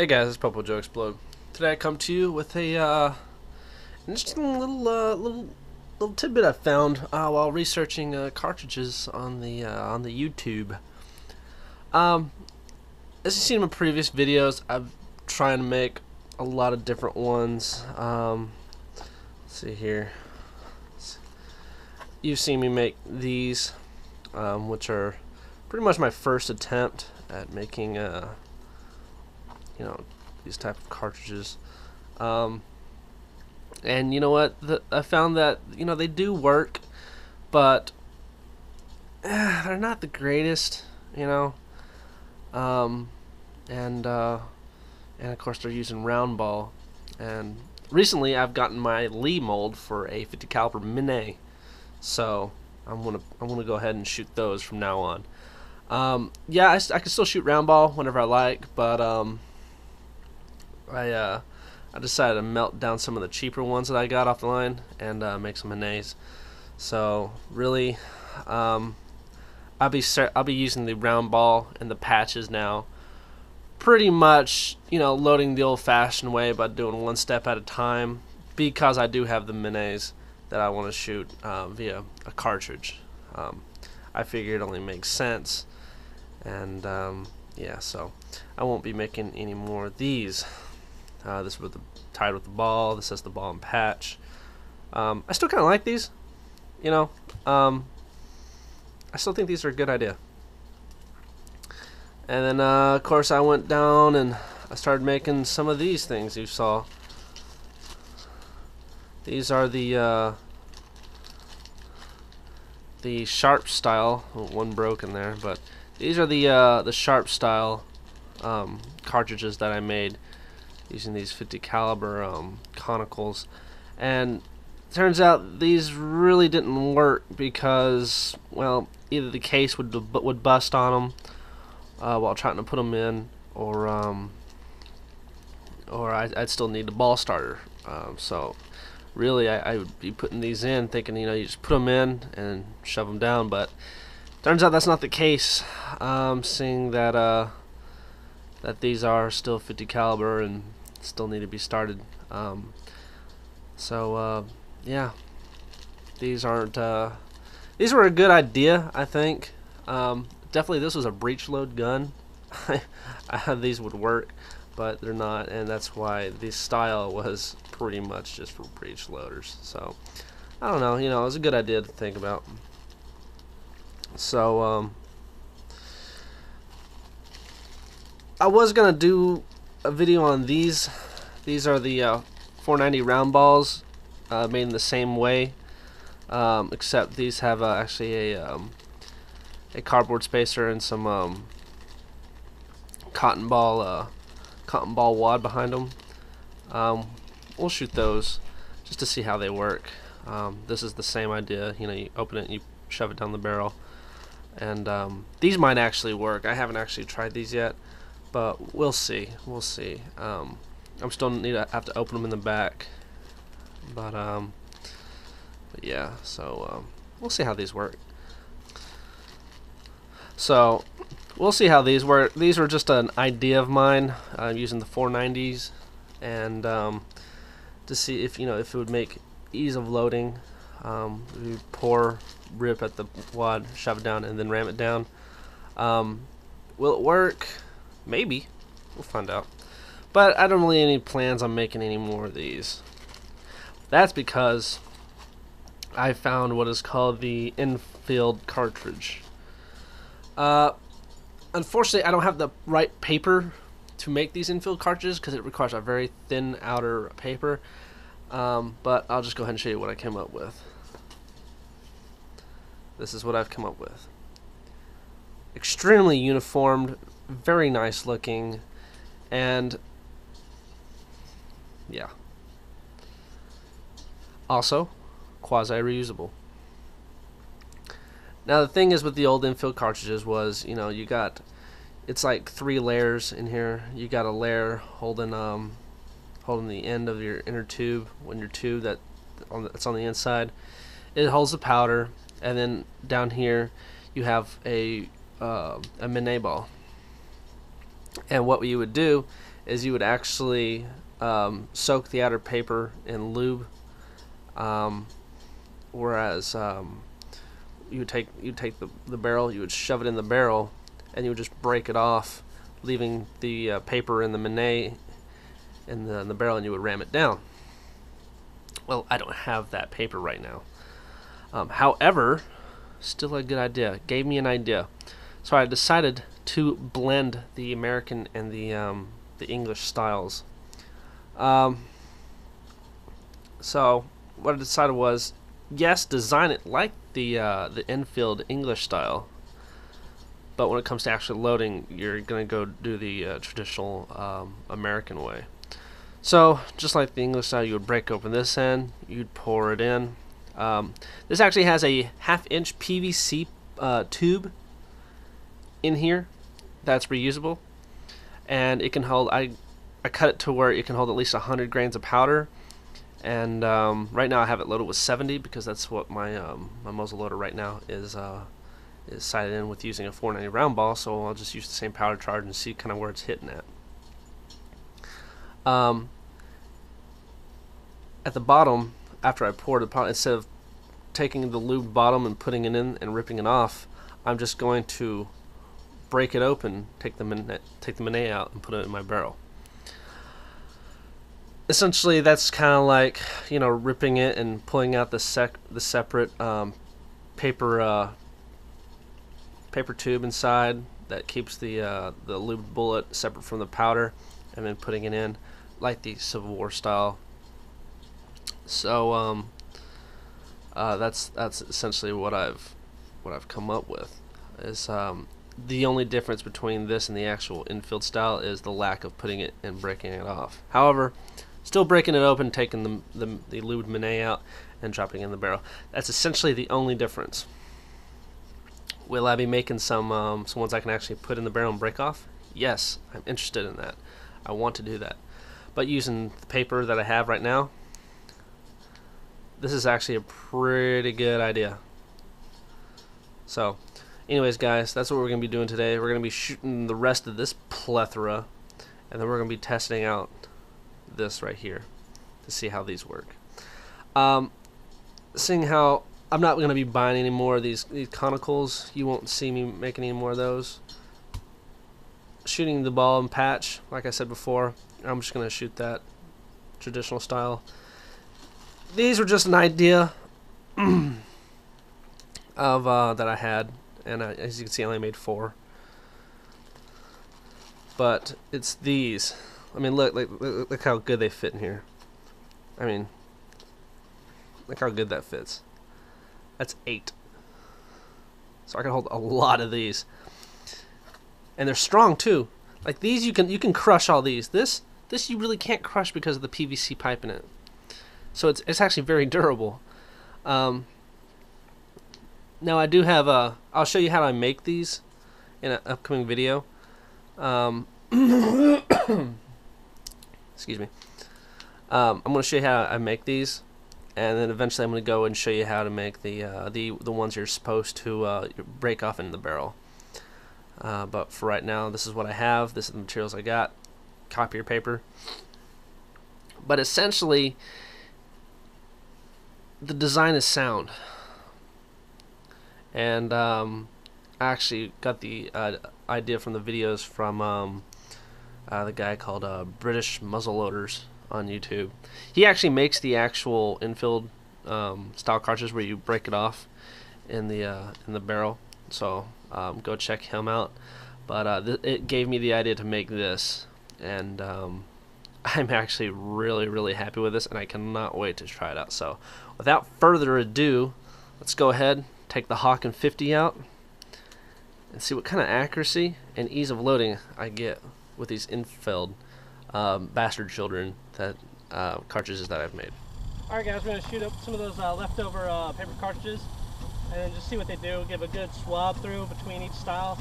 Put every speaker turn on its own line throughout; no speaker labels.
Hey guys, it's Popo Joe Explode. Today I come to you with a interesting little tidbit I found while researching cartridges on the YouTube. As you've seen in my previous videos, I've trying to make a lot of different ones. Let's see here. You've seen me make these, which are pretty much my first attempt at making these type of cartridges. And you know what, I found that they do work, but they're not the greatest, and of course they're using round ball. And recently I've gotten my Lee mold for a 50 caliber Mini, so I'm gonna go ahead and shoot those from now on. Yeah, I can still shoot round ball whenever I like, but I decided to melt down some of the cheaper ones that I got off the line and make some Minis. So really, I'll be using the round ball and the patches now. Pretty much, loading the old-fashioned way by doing one step at a time, because I do have the Minis that I want to shoot via a cartridge. I figured it only makes sense, and yeah, so I won't be making any more of these. This was tied with the ball. This has the ball and patch. I still kind of like these. I still think these are a good idea. And then, of course, I went down and I started making some of these things you saw. These are the sharp style. One broke in there, but these are the sharp style cartridges that I made using these 50 caliber conicals. And turns out these really didn't work because, well, either the case would bust on them while trying to put them in, or I'd still need the ball starter. So really I would be putting these in thinking you just put them in and shove them down, but turns out that's not the case, seeing that that these are still 50 caliber and still need to be started. Yeah, these aren't these were a good idea, I think. Definitely this was a breech load gun. I had these would work, but they're not, and that's why this style was pretty much just for breech loaders. So I don't know, it was a good idea to think about. So I was gonna do a video on these. These are the 490 round balls, made in the same way, except these have actually a cardboard spacer and some cotton ball wad behind them. We'll shoot those just to see how they work. This is the same idea. You open it and you shove it down the barrel, and these might actually work. I haven't actually tried these yet, but we'll see. We'll see. I'm still have to open them in the back, but yeah. So we'll see how these work. So we'll see how these work. These were just an idea of mine, using the 490s, and to see if if it would make ease of loading. We rip at the wad, shove it down, and then ram it down. Will it work? Maybe. We'll find out. But I don't really have any plans on making any more of these. That's because I found what is called the ENFIELD cartridge. Unfortunately, I don't have the right paper to make these ENFIELD cartridges because it requires a very thin outer paper. But I'll just go ahead and show you what I came up with. This is what I've come up with. Extremely uniformed, very nice looking, and yeah. Also, quasi-reusable. Now the thing is with the old ENFIELD cartridges was, you got, it's like 3 layers in here. You got a layer holding the end of your inner tube, when your tube that's on the inside, it holds the powder, and then down here you have a Mini ball. And what you would do is you would actually soak the outer paper in lube, whereas you would take the barrel, you would shove it in the barrel, and you would just break it off, leaving the paper in the manet in the barrel, and you would ram it down. Well, I don't have that paper right now. However, still a good idea. Gave me an idea. So I decided to blend the American and the English styles. So what I decided was, yes, design it like the ENFIELD English style, but when it comes to actually loading, you're gonna go do the traditional American way. So just like the English style, you would break open this end, you'd pour it in. This actually has a 1/2-inch PVC tube in here that's reusable, and it can hold, I cut it to where it can hold at least 100 grains of powder, and right now I have it loaded with 70 because that's what my my muzzle loader right now is sighted in with, using a 490 round ball. So I'll just use the same powder charge and see kind of where it's hitting at. At the bottom, after I poured the powder, instead of taking the lubed bottom and putting it in and ripping it off, I'm just going to break it open, take the manet out, and put it in my barrel. Essentially, that's kind of like, you know, ripping it and pulling out the separate paper tube inside that keeps the lubed bullet separate from the powder, and then putting it in like the Civil War style. So that's essentially what I've come up with. Is the only difference between this and the actual ENFIELD style is the lack of putting it and breaking it off. However, still breaking it open, taking the lubed manet out, and dropping it in the barrel. That's essentially the only difference. Will I be making some ones I can actually put in the barrel and break off? Yes, I'm interested in that. I want to do that. But using the paper that I have right now, this is actually a pretty good idea. So, anyways, guys, that's what we're going to be doing today. We're going to be shooting the rest of this plethora, and then we're going to be testing out this right here to see how these work. Seeing how I'm not going to be buying any more of these conicals, you won't see me making any more of those. Shooting the ball and patch, like I said before, I'm just going to shoot that traditional style. These were just an idea of that I had, and as you can see, I only made 4. But it's these. I mean, look how good they fit in here. I mean, look how good that fits. That's 8. So I can hold a lot of these, and they're strong too. Like these, you can crush all these. This you really can't crush because of the PVC pipe in it. So it's actually very durable. Now I do have I'll show you how I make these in an upcoming video. Excuse me. I'm going to show you how I make these, and then eventually I'm going to go and show you how to make the ones you're supposed to break off in the barrel. But for right now, this is what I have. This is the materials I got. Copier paper. But essentially, the design is sound, and I actually got the idea from the videos from the guy called British Muzzleloaders on YouTube. He actually makes the actual ENFIELD style cartridges where you break it off in the barrel. So go check him out. But it gave me the idea to make this, and I'm actually really happy with this, and I cannot wait to try it out. So without further ado, let's go ahead, take the Hawk and 50 out, and see what kind of accuracy and ease of loading I get with these ENFIELD bastard children that cartridges that I've made.
Alright guys, we're going to shoot up some of those leftover paper cartridges and then just see what they do, give a good swab through between each style,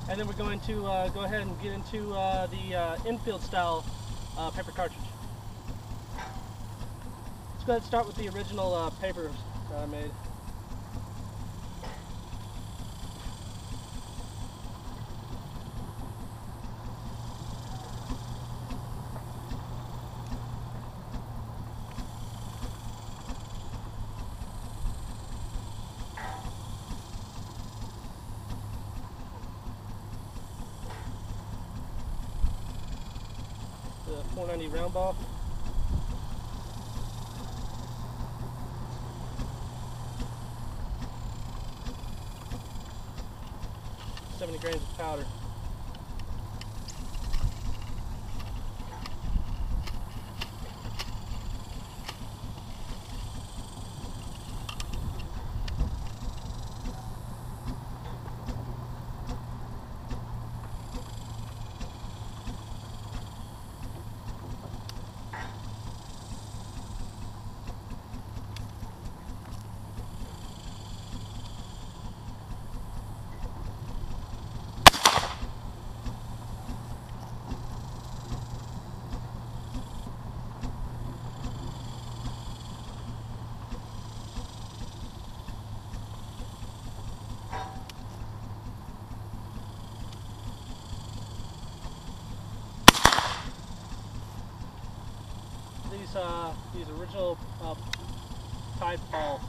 and then we're going to go ahead and get into the ENFIELD style paper cartridge. Let's go ahead and start with the original papers that I made. 490 round ball. .70 grains of powder. These original Tide balls.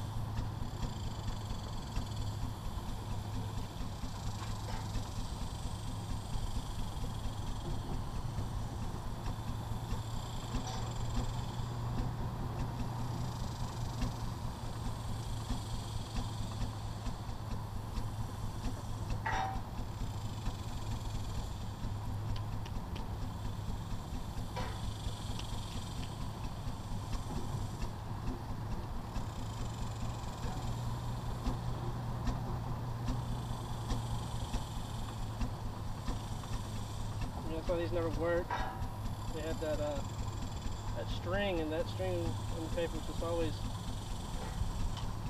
That's why these never worked. They had that string, and that string in the paper was just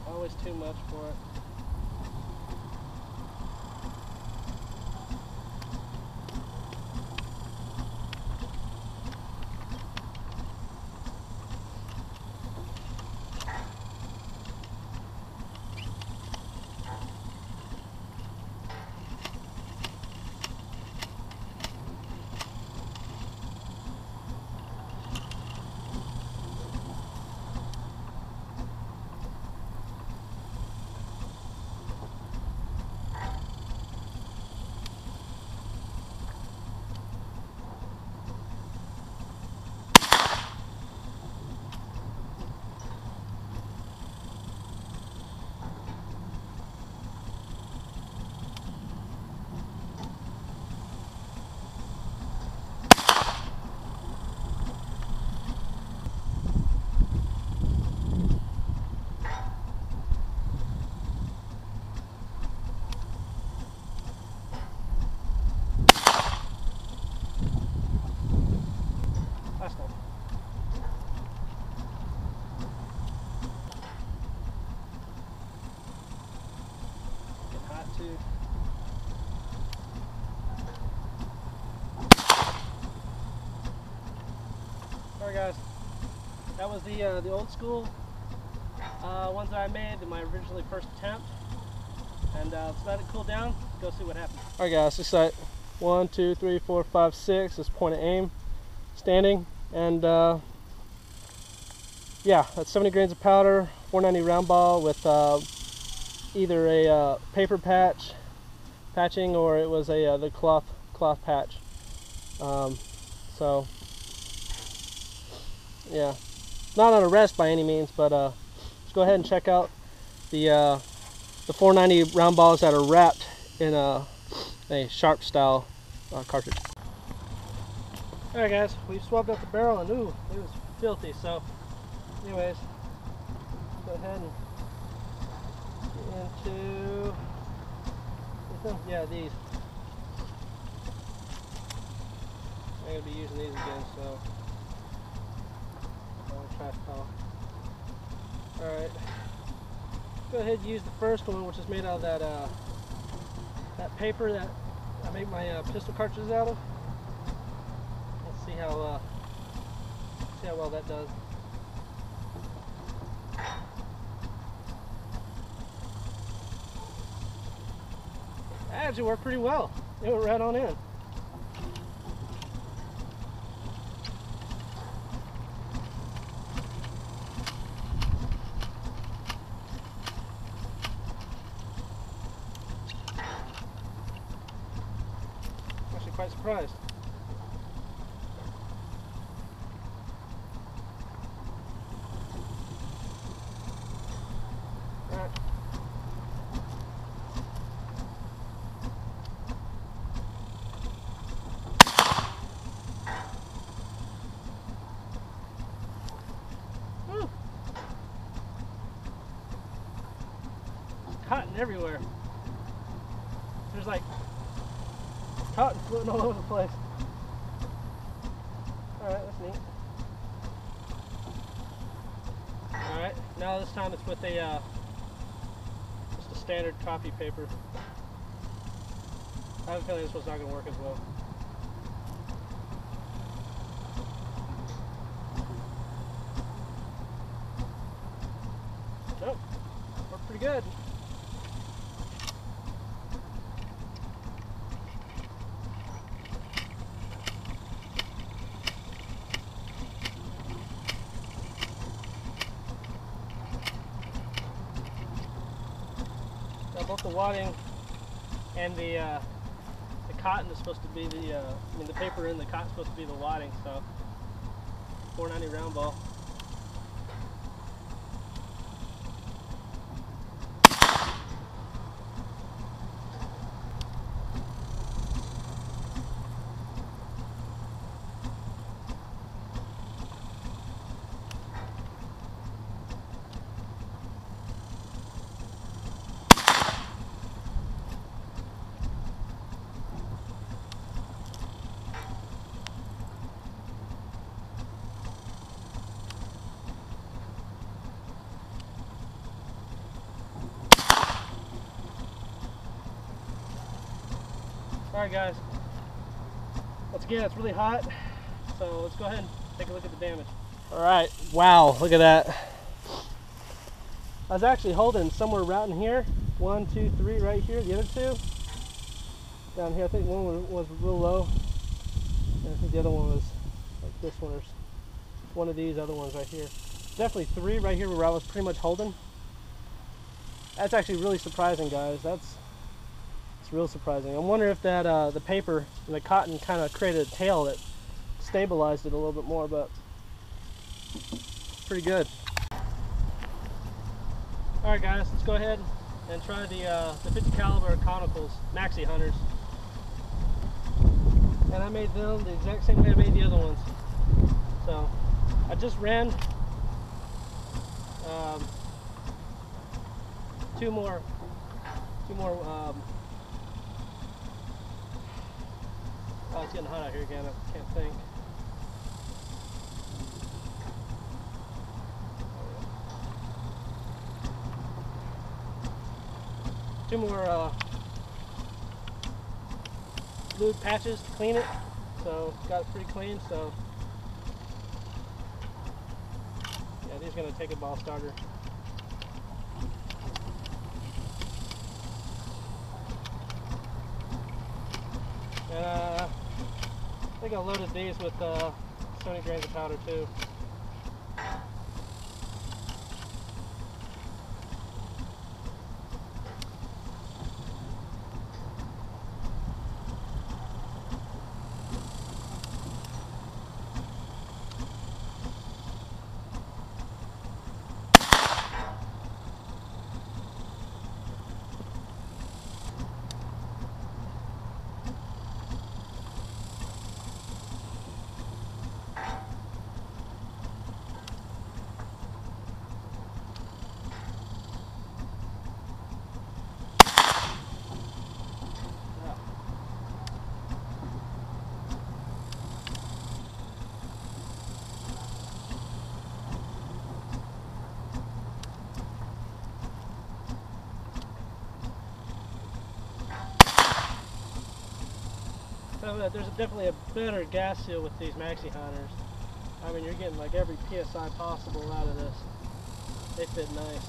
always too much for it. Alright guys, that was the old school ones that I made in my originally first attempt, and let's let it cool down, go see what happens. Alright guys, just like 1, 2, 3, 4, 5, 6, this point of aim, standing, and yeah, that's 70 grains of powder, 490 round ball with either a paper patching, or it was a the cloth patch. So yeah, not on a rest by any means, but let's go ahead and check out the 490 round balls that are wrapped in a sharp style cartridge. Alright guys, we've swabbed out the barrel, and ooh, it was filthy. So anyways, go ahead and get into these. I'm going to be using these again, so trash pile. Alright, go ahead and use the first one, which is made out of that paper that I make my pistol cartridges out of. Let's see how well that does. That actually worked pretty well. It went right on in. Quite surprised. cotton everywhere. There's like cotton floating all over the place. Alright, that's neat. Alright, now this time it's with a just a standard copy paper. I have a feeling this one's not going to work as well. Nope, worked pretty good. Now both the wadding and the cotton is supposed to be the, the paper in the cotton is supposed to be the wadding, so 490 round ball. Alright guys, once again it's really hot, so let's go ahead and take a look at the damage. Alright, wow, look at that. I was actually holding somewhere around here. 1, 2, 3 right here, the other two. Down here, I think one was real low. And I think the other one was like this one, or one of these other ones right here. Definitely 3 right here where I was pretty much holding. That's actually really surprising, guys. It's real surprising. I wonder if that the paper and the cotton kind of created a tail that stabilized it a little bit more, but pretty good. All right, guys, let's go ahead and try the 50 caliber Conicals Maxi Hunters. And I made them the exact same way I made the other ones. So I just ran two more. Oh, it's getting hot out here again. I can't think. Two more lube patches to clean it. So got it pretty clean. So yeah, these are gonna take a ball starter. And I think I loaded these with 70 grains of powder too. There's definitely a better gas seal with these Maxi Hunters. I mean, you're getting like every PSI possible out of this. They fit nice.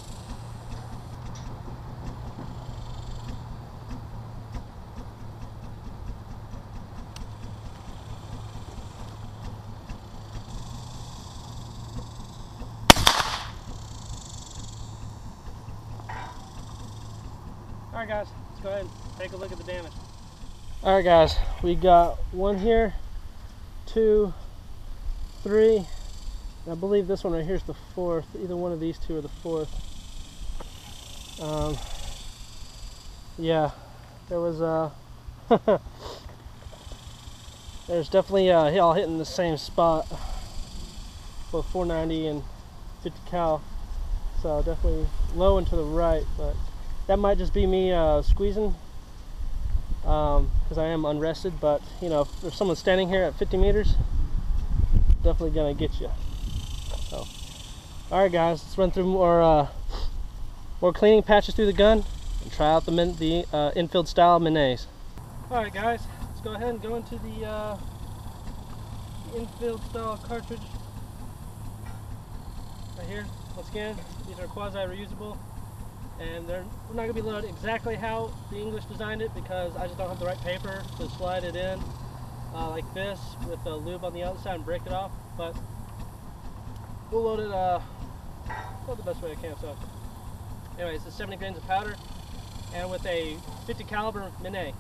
Alright guys, let's go ahead and take a look at the damage. Alright guys, we got 1 here, 2, 3, and I believe this one right here is the 4th. Either one of these 2 are the 4th. Yeah, there was there's definitely all hitting the same spot, both 490 and 50 cal. So definitely low and to the right, but That might just be me squeezing because I am unrested, but you know, if someone's standing here at 50 meters, definitely gonna get you. So, all right, guys, let's run through more cleaning patches through the gun and try out the infield style menés. All right, guys, let's go ahead and go into the infield style cartridge right here. Once again, these are quasi reusable, and we're not going to be loaded exactly how the English designed it because I just don't have the right paper to slide it in like this with the lube on the outside and break it off. But we'll load it the best way I can. So, anyways, it's 70 grains of powder, and with a 50 caliber Mené.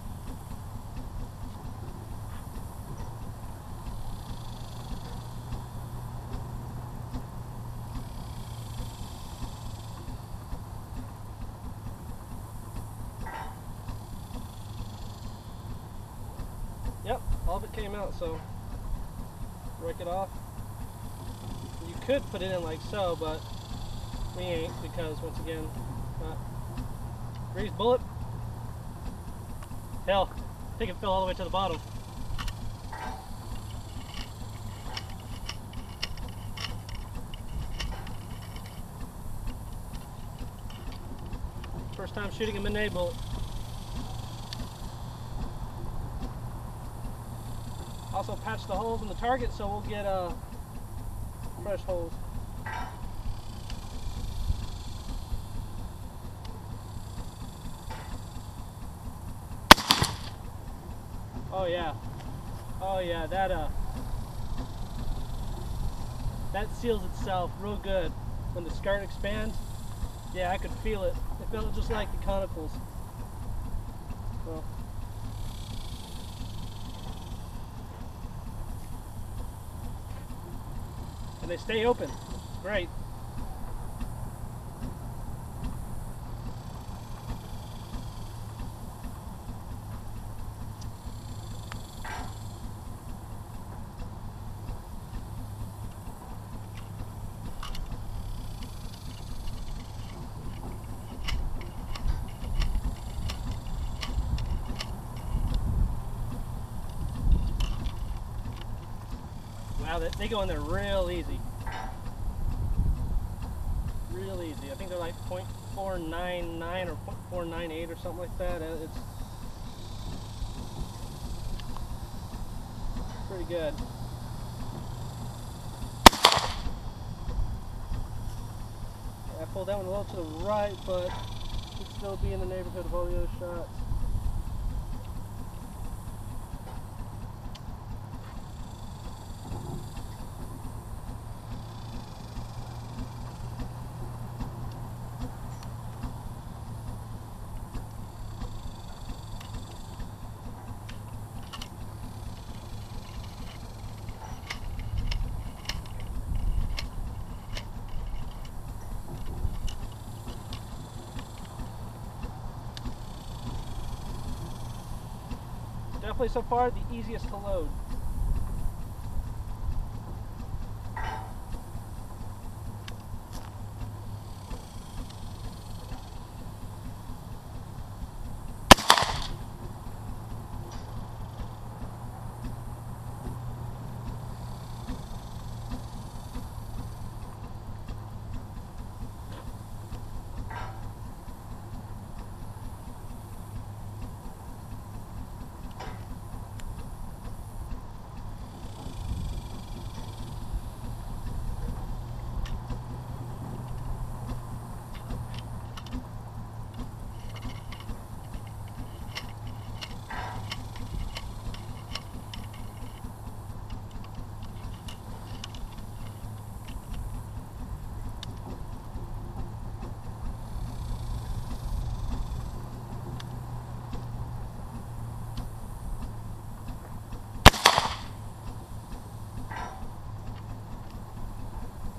Yep, all of it came out, so break it off. You could put it in like so, but we ain't because, once again, grease bullet. Hell, I think it fell all the way to the bottom. First time shooting a Mené bullet. Also patch the holes in the target so we'll get fresh holes. Oh yeah, that seals itself real good. When the skirt expands, yeah, I could feel it. It felt just like the conicals. So. And they stay open. Great. Wow, they go in there real easy. Real easy. I think they're like 0.499 or 0.498 or something like that. It's pretty good. I pulled that one a little to the right, but it should still be in the neighborhood of all the other shots. Definitely so far the easiest to load.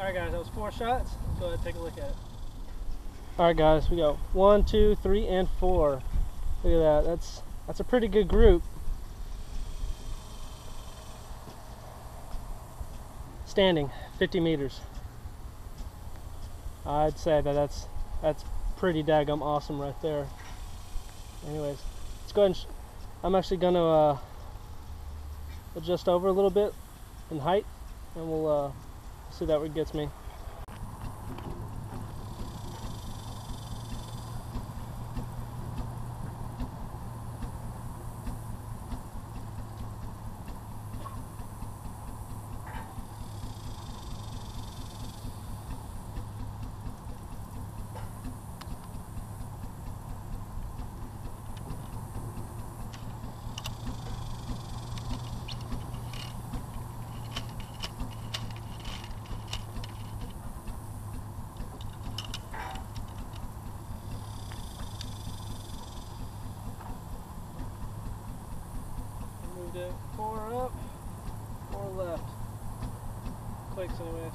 Alright guys, that was 4 shots. Let's go ahead and take a look at it. Alright guys, we go 1, 2, 3, and 4. Look at that. That's a pretty good group. Standing 50 meters. I'd say that's pretty daggum awesome right there. Anyways, let's go ahead and I'm actually gonna adjust over a little bit in height, and we'll see that where it gets me. Moved it 4 up, 4 left. Clicks anyways.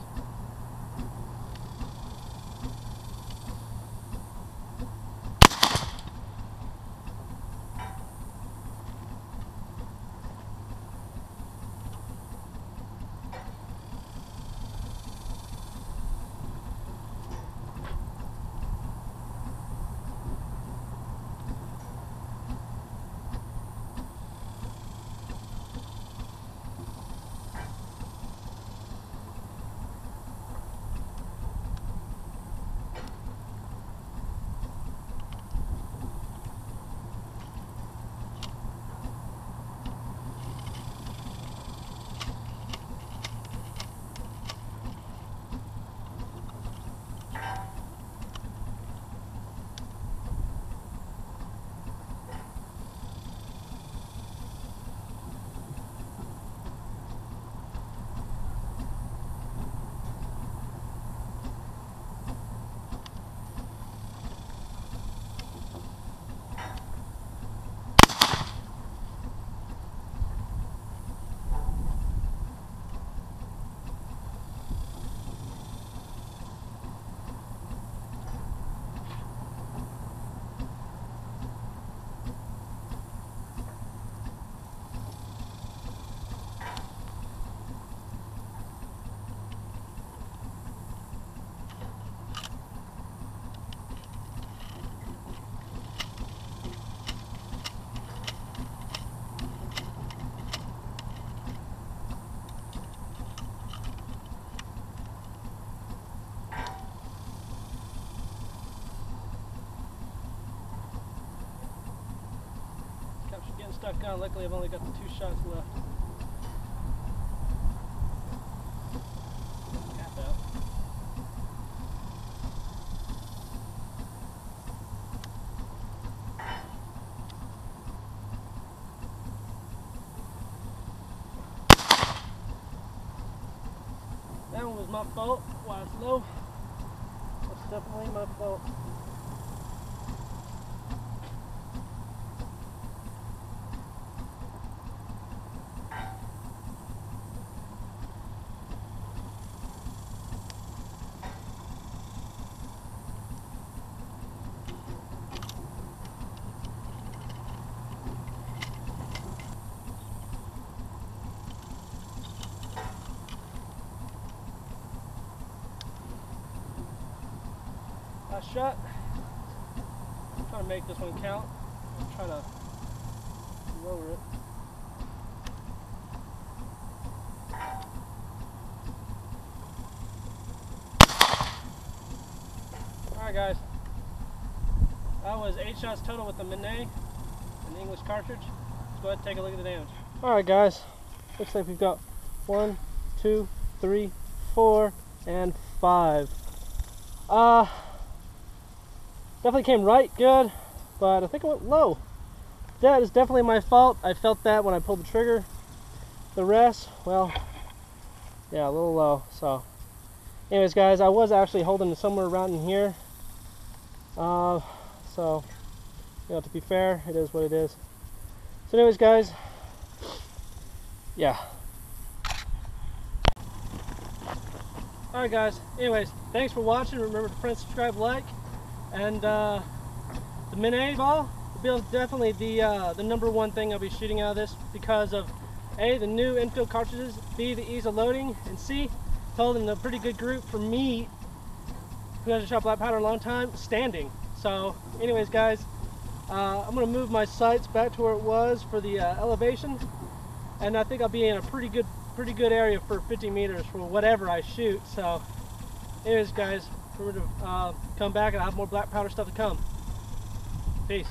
Getting stuck on. Luckily, I've only got the 2 shots left. Cap out. That one was my fault. Why it's low. That's definitely my fault. Last shot. I'm trying to make this one count. I'm trying to lower it. Alright guys. That was 8 shots total with the Minet and the English cartridge. Let's go ahead and take a look at the damage. Alright guys. Looks like we've got 1, 2, 3, 4, and 5. Definitely came right good, but I think it went low. That is definitely my fault. I felt that when I pulled the trigger. The rest, well, yeah, a little low. So, anyways, guys, I was actually holding it somewhere around in here. So, you know, to be fair, it is what it is. So, anyways, guys, yeah. Alright, guys, anyways, thanks for watching. Remember to friend, subscribe, like. And the Minet ball will be definitely the #1 thing I'll be shooting out of this because of A, the new infield cartridges, B, the ease of loading, and C, holding a pretty good group for me who hasn't shot black powder in a long time, standing. So anyways guys, I'm going to move my sights back to where it was for the elevation, and I think I'll be in a pretty good area for 50 meters for whatever I shoot. So anyways guys, we're going to come back and I'll have more black powder stuff to come. Peace.